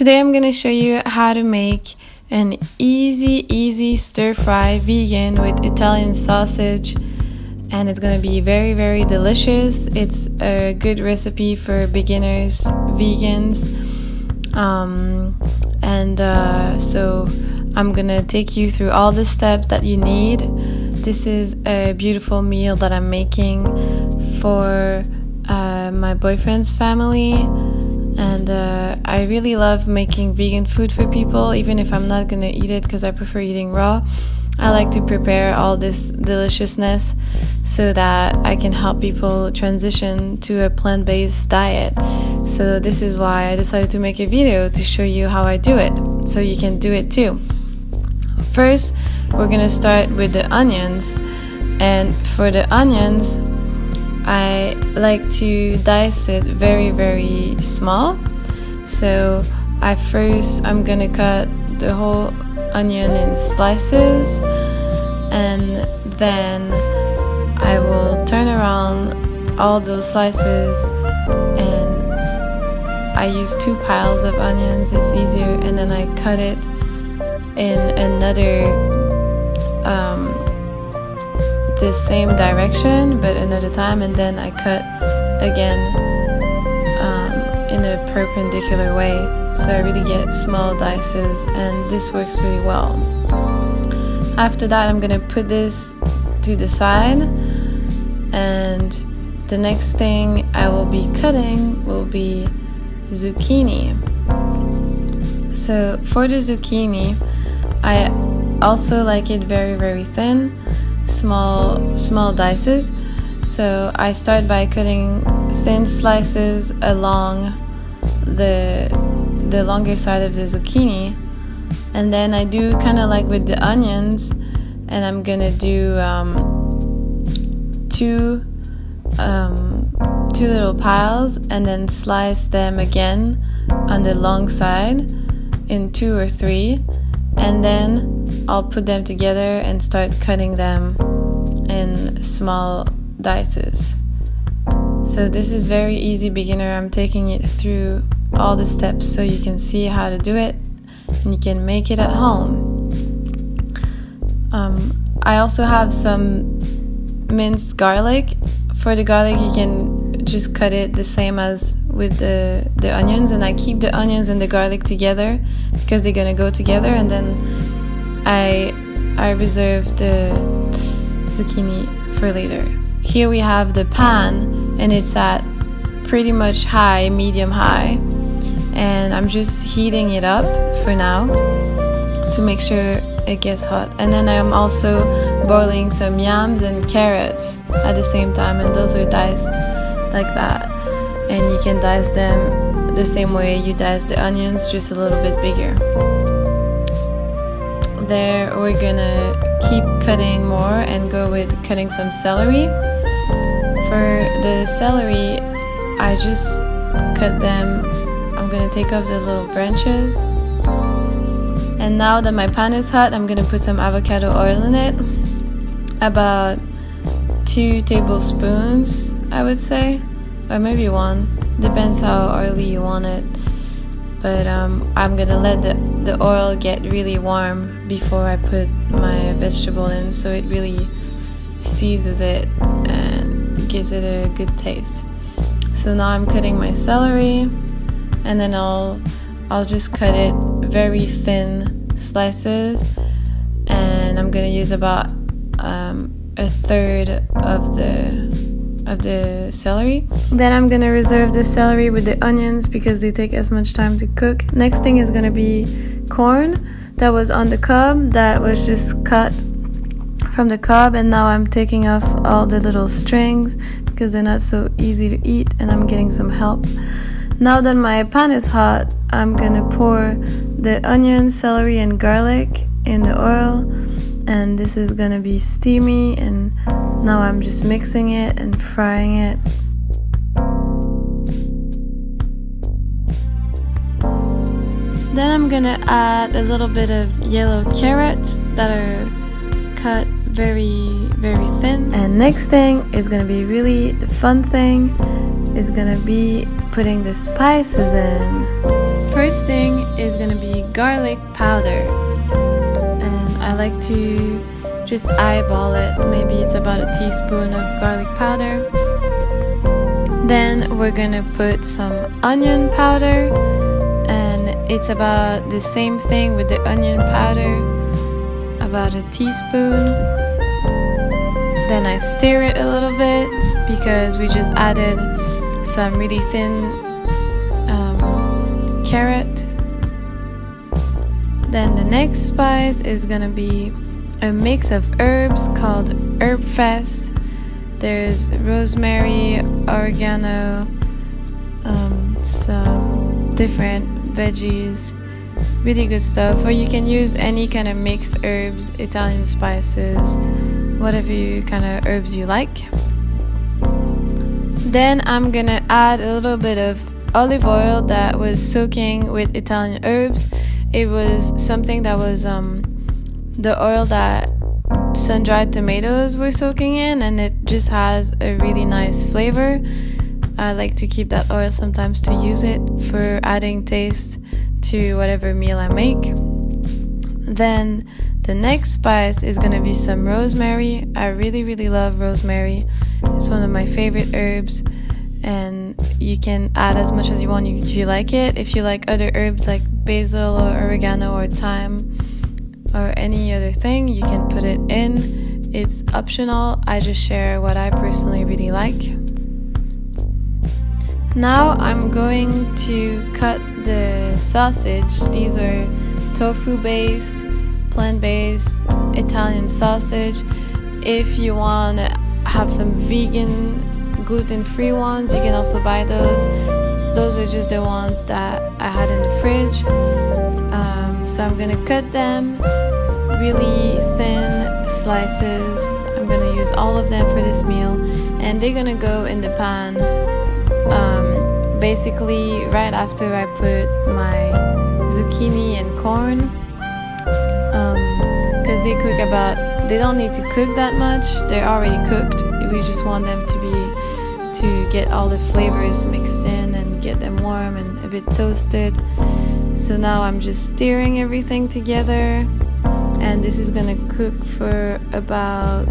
Today I'm gonna show you how to make an easy stir-fry vegan with Italian sausage, and it's gonna be very delicious. It's a good recipe for beginners, vegans, so I'm gonna take you through all the steps that you need. This is a beautiful meal that I'm making for my boyfriend's family, and I really love making vegan food for people, even if I'm not gonna eat it because I prefer eating raw. I like to prepare all this deliciousness so that I can help people transition to a plant-based diet. So this is why I decided to make a video to show you how I do it, so you can do it too. First, we're gonna start with the onions, and for the onions, I like to dice it very small. So I'm gonna cut the whole onion in slices, and then I will turn around all those slices, and I use 2 piles of onions, it's easier, and then I cut it in another the same direction but another time, and then I cut again in a perpendicular way, so I really get small dices, and this works really well. After that, I'm gonna put this to the side, and the next thing I will be cutting will be zucchini. So for the zucchini, I also like it very thin, small dices. So I start by cutting thin slices along the longer side of the zucchini, and then I do kind of like with the onions, and I'm gonna do two little piles, and then slice them again on the long side in 2 or 3, and then I'll put them together and start cutting them in small dices. So this is very easy, beginner. I'm taking it through all the steps so you can see how to do it and you can make it at home. I also have some minced garlic. For the garlic, you can just cut it the same as with the onions, and I keep the onions and the garlic together because they're gonna go together, and then I reserve the zucchini for later. Here we have the pan, and it's at pretty much medium high, and I'm just heating it up for now to make sure it gets hot. And then I'm also boiling some yams and carrots at the same time, and those are diced like that, and you can dice them the same way you dice the onions, just a little bit bigger. There, we're gonna keep cutting more and go with cutting some celery. For the celery, I just cut them. I'm gonna take off the little branches, and now that my pan is hot, I'm gonna put some avocado oil in it, about 2 tablespoons, I would say, or maybe 1, depends how oily you want it. But I'm gonna let the oil get really warm before I put my vegetable in, so it really seasons it and gives it a good taste. So now I'm cutting my celery, and then I'll just cut it very thin slices, and I'm gonna use about a third of the celery. Then I'm gonna reserve the celery with the onions because they take as much time to cook. Next thing is gonna be corn that was on the cob, that was just cut from the cob, and now I'm taking off all the little strings because they're not so easy to eat, and I'm getting some help. Now that my pan is hot, I'm gonna pour the onion, celery, and garlic in the oil, and this is gonna be steamy, and now I'm just mixing it and frying it. Then I'm gonna add a little bit of yellow carrots that are cut very thin. And next thing is gonna be really the fun thing, is gonna be putting the spices in. first thing is gonna be garlic powder, and I like to just eyeball it. Maybe it's about a teaspoon of garlic powder. Then we're gonna put some onion powder, and it's about the same thing with the onion powder, about a teaspoon. Then I stir it a little bit because we just added some really thin carrot. Then the next spice is gonna be a mix of herbs called Herb Fest. There's rosemary, oregano, some different veggies, really good stuff. Or you can use any kind of mixed herbs, Italian spices, whatever kind of herbs you like. Then I'm gonna add a little bit of olive oil that was soaking with Italian herbs. It was something that was the oil that sun-dried tomatoes were soaking in, and it just has a really nice flavor. I like to keep that oil sometimes to use it for adding taste to whatever meal I make. Then the next spice is gonna be some rosemary. I really love rosemary. It's one of my favorite herbs, and you can add as much as you want if you like it. If you like other herbs like basil or oregano or thyme or any other thing, you can put it in. It's optional. I just share what I personally really like. Now I'm going to cut the sausage. These are tofu-based, plant-based Italian sausage. If you want to have some vegan, gluten-free ones, you can also buy those. Those are just the ones that I had in the fridge. So I'm gonna cut them really thin slices. I'm gonna use all of them for this meal, and they're gonna go in the pan basically right after I put my zucchini and corn, because they don't need to cook that much. They're already cooked. We just want them to get all the flavors mixed in and get them warm and a bit toasted. So now I'm just stirring everything together, and this is gonna cook for about,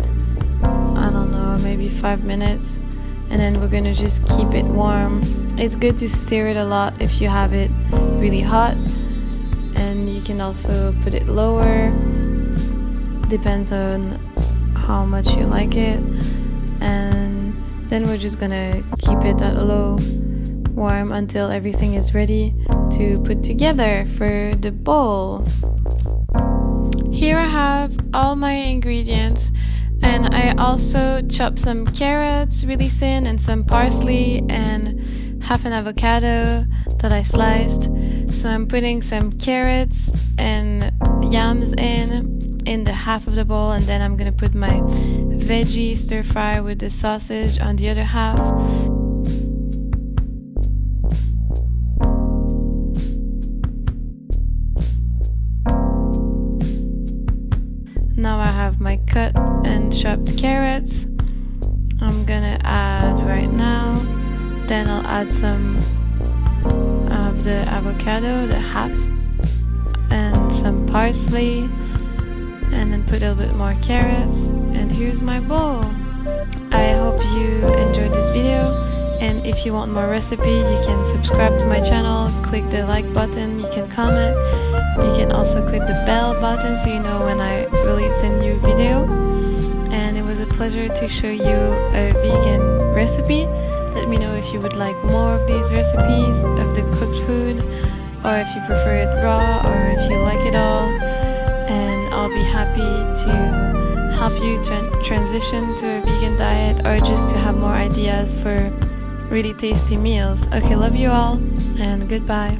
I don't know, maybe 5 minutes, and then we're gonna just keep it warm. It's good to stir it a lot if you have it really hot, and you can also put it lower, depends on how much you like it. And then we're just gonna keep it at a low warm until everything is ready to put together for the bowl. Here I have all my ingredients, and I also chopped some carrots really thin and some parsley and half an avocado that I sliced. So I'm putting some carrots and yams in the half of the bowl, and then I'm gonna put my veggie stir fry with the sausage on the other half. Now I have my cut and chopped carrots. I'm gonna add right now. Then I'll add some of the avocado, the half, and some parsley, and then put a little bit more carrots. And here's my bowl. I hope you enjoyed this video, and if you want more recipe, you can subscribe to my channel, click the like button, you can comment, you can also click the bell button so you know when I release a new video. And it was a pleasure to show you a vegan recipe. Let me know if you would like more of these recipes of the cooked food, or if you prefer it raw, or if you like it all. And I'll be happy to help you transition to a vegan diet, or just to have more ideas for really tasty meals. Okay, love you all, and goodbye.